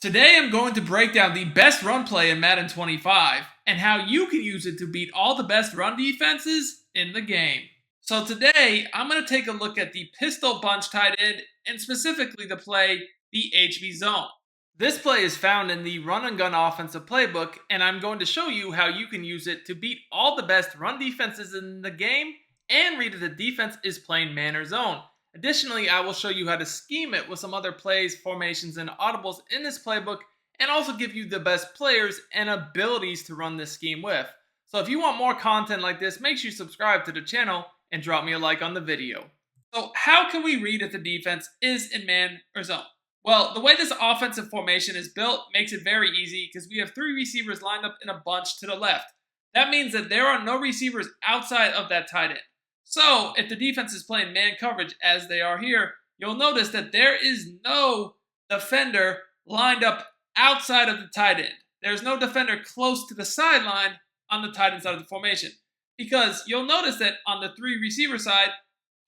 Today I'm going to break down the best run play in Madden 25 and how you can use it to beat all the best run defenses in the game. So today I'm going to take a look at the pistol bunch tight end and specifically the play the HV zone. This play is found in the run and gun offensive playbook and I'm going to show you how you can use it to beat all the best run defenses in the game and read if the defense is playing man or zone. Additionally, I will show you how to scheme it with some other plays, formations, and audibles in this playbook, and also give you the best players and abilities to run this scheme with. So if you want more content like this, make sure you subscribe to the channel and drop me a like on the video. So how can we read if the defense is in man or zone? Well, the way this offensive formation is built makes it very easy because we have three receivers lined up in a bunch to the left. That means that there are no receivers outside of that tight end. So, if the defense is playing man coverage as they are here, you'll notice that there is no defender lined up outside of the tight end. There's no defender close to the sideline on the tight end side of the formation. Because you'll notice that on the three receiver side,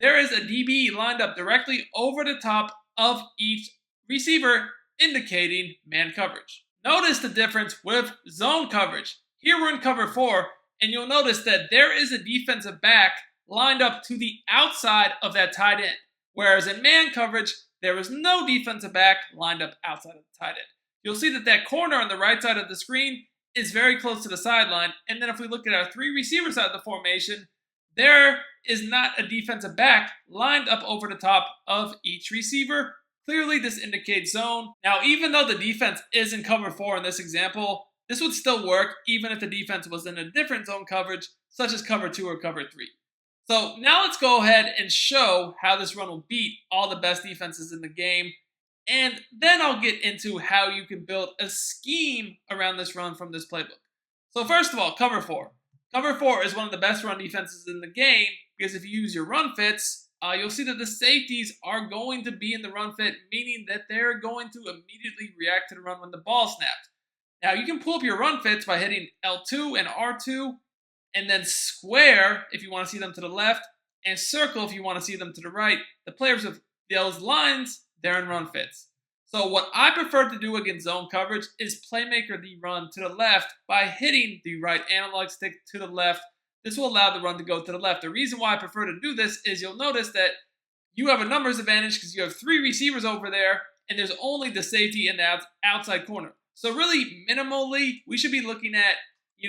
there is a DB lined up directly over the top of each receiver, indicating man coverage. Notice the difference with zone coverage. Here we're in cover 4, and you'll notice that there is a defensive back lined up to the outside of that tight end. Whereas in man coverage, there is no defensive back lined up outside of the tight end. You'll see that that corner on the right side of the screen is very close to the sideline. And then if we look at our three receiver side of the formation, there is not a defensive back lined up over the top of each receiver. Clearly, this indicates zone. Now, even though the defense is in cover 4 in this example, this would still work even if the defense was in a different zone coverage, such as cover 2 or cover 3. So now let's go ahead and show how this run will beat all the best defenses in the game. And then I'll get into how you can build a scheme around this run from this playbook. So first of all, cover 4. Cover 4 is one of the best run defenses in the game because if you use your run fits, you'll see that the safeties are going to be in the run fit, meaning that they're going to immediately react to the run when the ball snaps. Now you can pull up your run fits by hitting L2 and R2, and then square if you want to see them to the left, and circle if you want to see them to the right. The players of those lines, they're in run fits. So what I prefer to do against zone coverage is playmaker the run to the left by hitting the right analog stick to the left. This will allow the run to go to the left. The reason why I prefer to do this is you'll notice that you have a numbers advantage because you have three receivers over there, and there's only the safety in the outside corner. So really, minimally, we should be looking at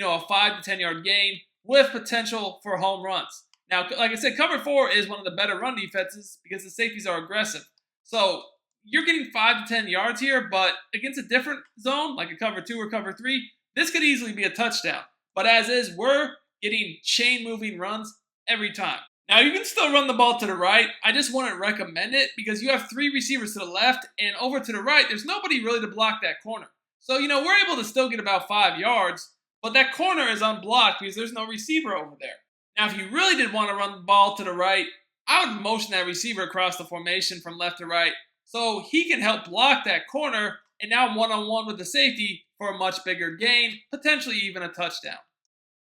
a 5 to 10 yard gain with potential for home runs. Now, like I said, cover 4 is one of the better run defenses because the safeties are aggressive. So you're getting 5 to 10 yards here, but against a different zone, like a cover 2 or cover 3, this could easily be a touchdown. But as is, we're getting chain-moving runs every time. Now, you can still run the ball to the right. I just wouldn't recommend it because you have three receivers to the left, and over to the right, there's nobody really to block that corner. So, we're able to still get about 5 yards, but that corner is unblocked because there's no receiver over there. Now, if you really did want to run the ball to the right, I would motion that receiver across the formation from left to right so he can help block that corner, and now I'm one-on-one with the safety for a much bigger gain, potentially even a touchdown.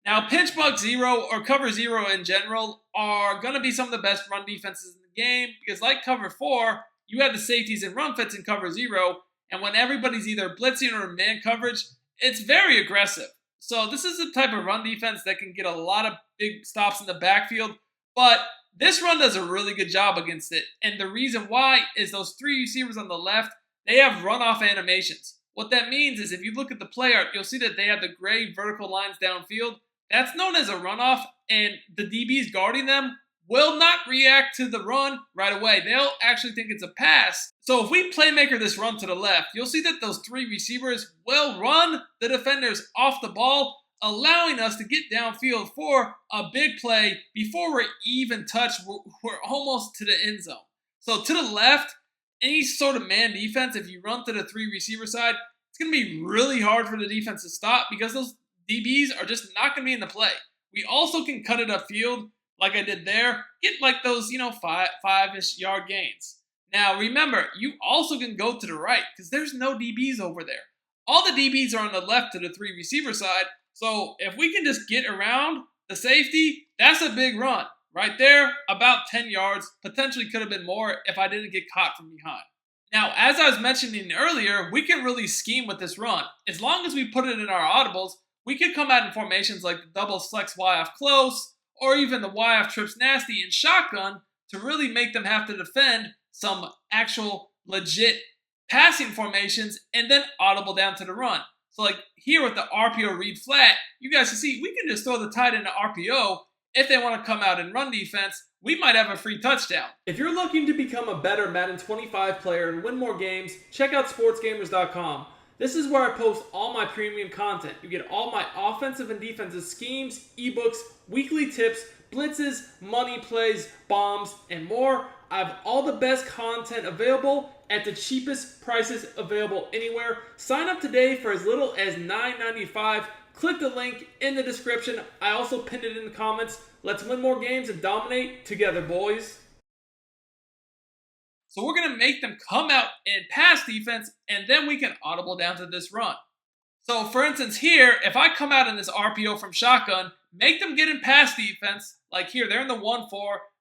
Now, pinch bug 0 or cover 0 in general are going to be some of the best run defenses in the game because like cover 4, you have the safeties and run fits in cover 0, and when everybody's either blitzing or man coverage, it's very aggressive. So this is the type of run defense that can get a lot of big stops in the backfield, but this run does a really good job against it. And the reason why is those three receivers on the left, they have runoff animations. What that means is if you look at the play art, you'll see that they have the gray vertical lines downfield. That's known as a runoff, and the DBs guarding them will not react to the run right away. They'll actually think it's a pass. So if we playmaker this run to the left, you'll see that those three receivers will run the defenders off the ball, allowing us to get downfield for a big play before we're even touched. We're almost to the end zone. So to the left, any sort of man defense, if you run to the three receiver side, it's going to be really hard for the defense to stop because those DBs are just not going to be in the play. We also can cut it upfield like I did there, get like those, 5-ish yard gains. Now, remember, you also can go to the right because there's no DBs over there. All the DBs are on the left to the three receiver side. So if we can just get around the safety, that's a big run. Right there, about 10 yards. Potentially could have been more if I didn't get caught from behind. Now, as I was mentioning earlier, we can really scheme with this run. As long as we put it in our audibles, we can come out in formations like the double flex Y off close, or even the Y off trips nasty and shotgun to really make them have to defend some actual legit passing formations and then audible down to the run. So like here with the RPO read flat, you guys can see we can just throw the tight end to RPO. If they want to come out and run defense, we might have a free touchdown. If you're looking to become a better Madden 25 player and win more games, check out sportsgamers.com. This is where I post all my premium content. You get all my offensive and defensive schemes, ebooks, weekly tips, blitzes, money plays, bombs, and more. I have all the best content available at the cheapest prices available anywhere. Sign up today for as little as $9.95. Click the link in the description. I also pinned it in the comments. Let's win more games and dominate together, boys. So we're going to make them come out and pass defense, and then we can audible down to this run. So for instance here, if I come out in this RPO from shotgun, make them get in pass defense, like here, they're in the 1-4,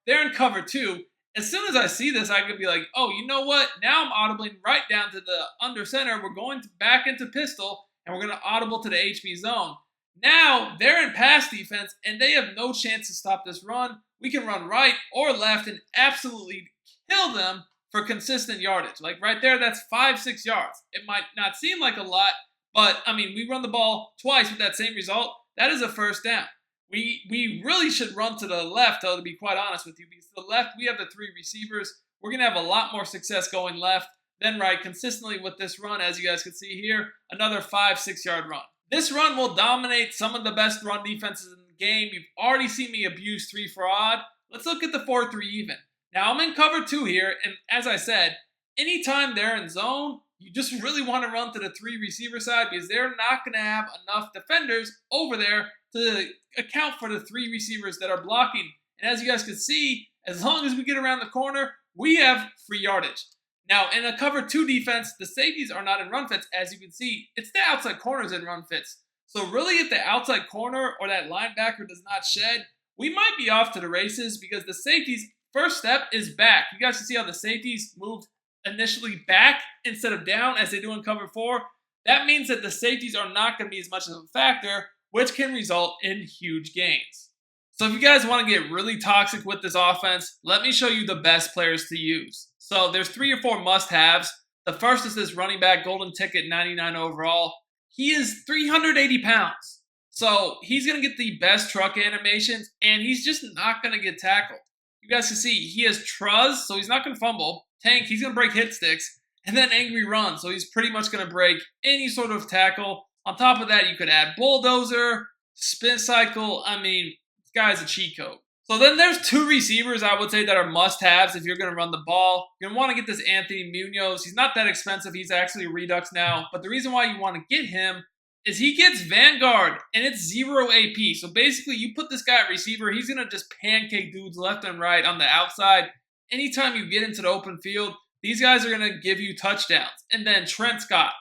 they're in cover 2. As soon as I see this, I can be like, oh, you know what? Now I'm audibling right down to the under center. We're going back into pistol, and we're going to audible to the HB zone. Now they're in pass defense, and they have no chance to stop this run. We can run right or left and absolutely kill them for consistent yardage. Like right there, that's 5-6 yards. It might not seem like a lot, but I mean, we run the ball twice with that same result. That is a first down. We really should run to the left, though, to be quite honest with you, because to the left, we have the 3 receivers. We're going to have a lot more success going left than right consistently with this run, as you guys can see here, another 5-6 yard run. This run will dominate some of the best run defenses in the game. You've already seen me abuse 3 for odd. Let's look at the 4-3 even. Now, I'm in cover 2 here, and as I said, anytime they're in zone, you just really want to run to the 3 receiver side because they're not going to have enough defenders over there to account for the 3 receivers that are blocking. And as you guys can see, as long as we get around the corner, we have free yardage. Now, in a cover 2 defense, the safeties are not in run fits. As you can see, it's the outside corners in run fits. So really, if the outside corner or that linebacker does not shed, we might be off to the races because the safeties' first step is back. You guys can see how the safeties moved initially back instead of down as they do in cover 4. That means that the safeties are not going to be as much of a factor, which can result in huge gains. So if you guys want to get really toxic with this offense, let me show you the best players to use. So there's 3 or 4 must-haves. The first is this running back, golden ticket, 99 overall. He is 380 pounds. So he's going to get the best truck animations, and he's just not going to get tackled. You guys can see he has Truz, so he's not going to fumble. Tank, he's going to break hit sticks. And then Angry Run, so he's pretty much going to break any sort of tackle. On top of that, you could add Bulldozer, Spin Cycle. I mean, this guy's a cheat code. So then there's 2 receivers I would say that are must-haves if you're going to run the ball. You're going to want to get this Anthony Munoz. He's not that expensive. He's actually a Redux now. But the reason why you want to get him is he gets Vanguard, and it's 0 AP. So basically, you put this guy at receiver, he's going to just pancake dudes left and right on the outside. Anytime you get into the open field, these guys are going to give you touchdowns. And then Trent Scott.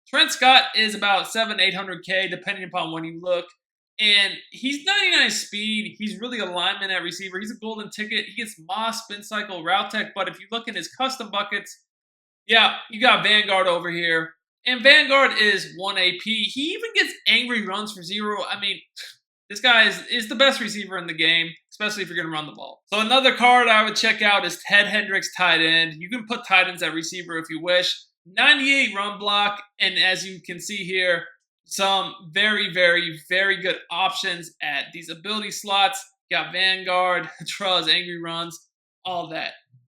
Trent Scott is about 700-800K, depending upon when you look. And he's 99 speed. He's really a lineman at receiver. He's a golden ticket. He gets Moss, Spin Cycle, Route Tech. But if you look in his custom buckets, yeah, you got Vanguard over here. And Vanguard is 1 AP. He even gets Angry Runs for 0. I mean, this guy is the best receiver in the game, especially if you're going to run the ball. So another card I would check out is Ted Hendricks, tight end. You can put tight ends at receiver if you wish. 98 run block, and as you can see here, some very, very, very good options at these ability slots. You got Vanguard, Truz, Angry Runs, all that.